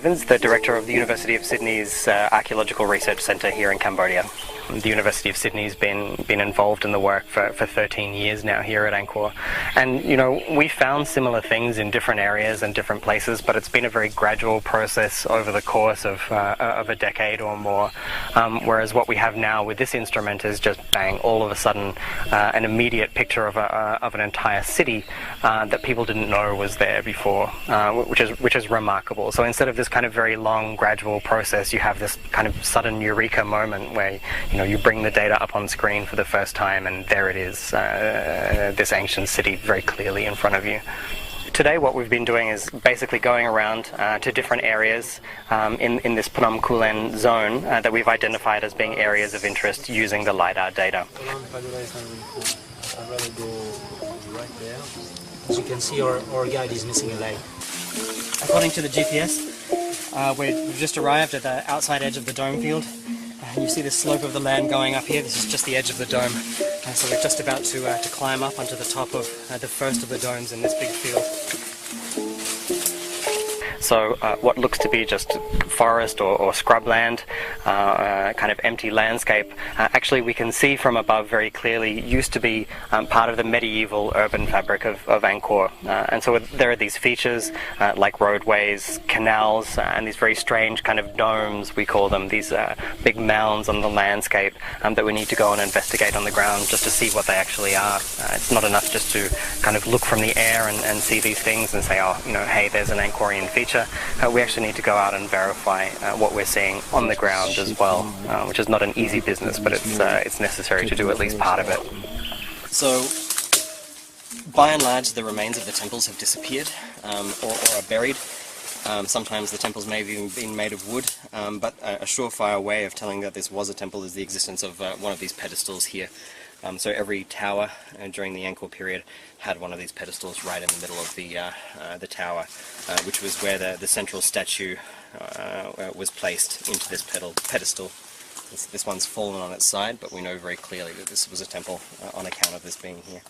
Evans, the director of the University of Sydney's Archaeological Research Centre here in Cambodia. The University of Sydney's been involved in the work for 13 years now here at Angkor. And, you know, we found similar things in different areas and different places, but it's been a very gradual process over the course of a decade or more. Whereas what we have now with this instrument is just bang, all of a sudden, an immediate picture of an entire city that people didn't know was there before, which is remarkable. So instead of this kind of very long, gradual process, you have this kind of sudden eureka moment where, you bring the data up on screen for the first time, and there it is, this ancient city very clearly in front of you. Today what we've been doing is basically going around to different areas in this Phnom Kulen zone that we've identified as being areas of interest using the LiDAR data. As you can see, our guide is missing a leg. According to the GPS, we've just arrived at the outside edge of the dome field. You see the slope of the land going up here. This is just the edge of the dome. So we're just about to climb up onto the top of the first of the domes in this big field. So what looks to be just forest or scrubland, kind of empty landscape, actually we can see from above very clearly used to be part of the medieval urban fabric of Angkor. And so there are these features like roadways, canals, and these very strange kind of domes, we call them, these big mounds on the landscape that we need to go and investigate on the ground just to see what they actually are. It's not enough just to kind of look from the air and see these things and say, oh, hey, there's an Angkorian feature. We actually need to go out and verify what we're seeing on the ground as well, which is not an easy business, but it's necessary to do at least part of it. So, by and large, the remains of the temples have disappeared or are buried. Sometimes the temples may have even been made of wood, but a surefire way of telling that this was a temple is the existence of one of these pedestals here. So every tower during the Angkor period had one of these pedestals right in the middle of the tower, which was where the central statue was placed into this pedestal. This one's fallen on its side, but we know very clearly that this was a temple on account of this being here.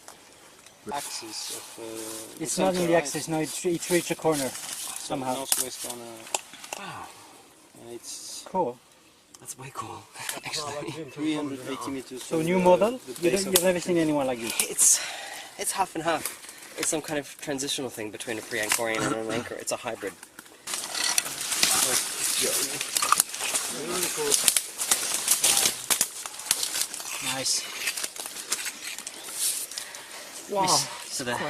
Axis of, it's not in the axis, no, it's reached a corner somehow. Northwest on Wow, it's cool. that's way cool. Actually, 380 meters. So new model? You've never seen anyone like this? it's half and half. It's some kind of transitional thing between a pre-Angkorian and an Angkor. It's a hybrid. Nice. Wow. So that's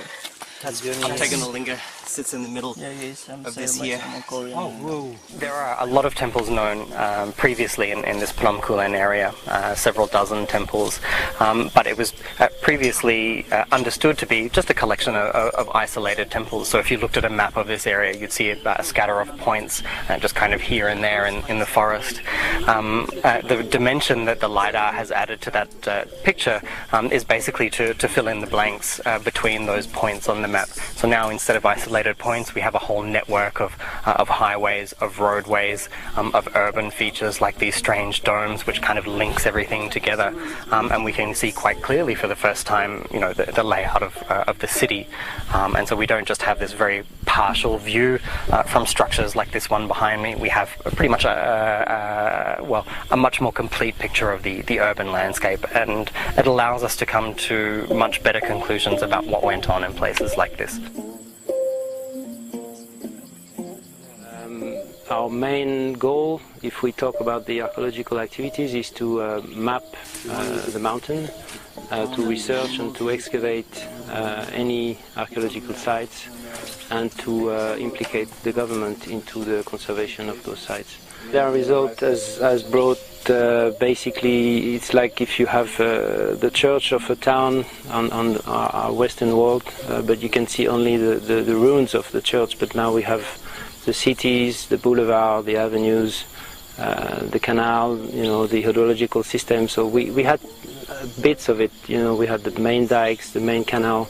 Antagonalinga sits in the middle of this here. Oh, whoa. There are a lot of temples known previously in this Phnom Kulen area, several dozen temples, but it was previously understood to be just a collection of isolated temples. So if you looked at a map of this area, you'd see a scatter of points just kind of here and there in the forest. The dimension that the LiDAR has added to that picture is basically to fill in the blanks between those points on the map. So now instead of isolated points, we have a whole network of highways, of roadways, of urban features like these strange domes, which kind of links everything together. And we can see quite clearly for the first time, the layout of the city. And so we don't just have this very partial view from structures like this one behind me. We have pretty much a much more complete picture of the urban landscape, and it allows us to come to much better conclusions about what went on in places like this. Our main goal, if we talk about the archaeological activities, is to map the mountain, to research and to excavate any archaeological sites, and to implicate the government into the conservation of those sites. Their result has brought basically, it's like if you have the church of a town on our western wall, but you can see only the ruins of the church, but now we have the cities, the boulevard, the avenues, the canal, the hydrological system. So we had bits of it, we had the main dikes, the main canal,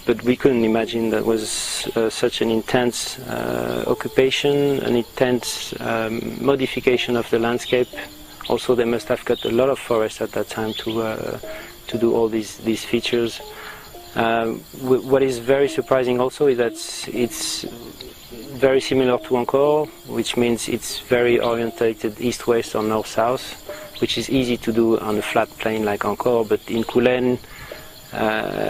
but we couldn't imagine that was such an intense occupation, an intense modification of the landscape. Also, they must have cut a lot of forest at that time to do all these features. What is very surprising also is that it's very similar to Angkor, which means it's very orientated east-west or north-south, which is easy to do on a flat plane like Angkor, but in Kulen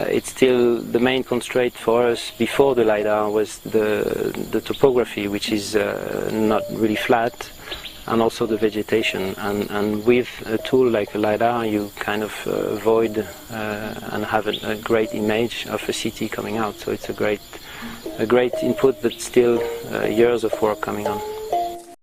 it's still the main constraint for us before the LiDAR was the topography, which is not really flat, and also the vegetation. And with a tool like a LiDAR, you kind of avoid and have a great image of a city coming out. So it's a great input, but still years of work coming on.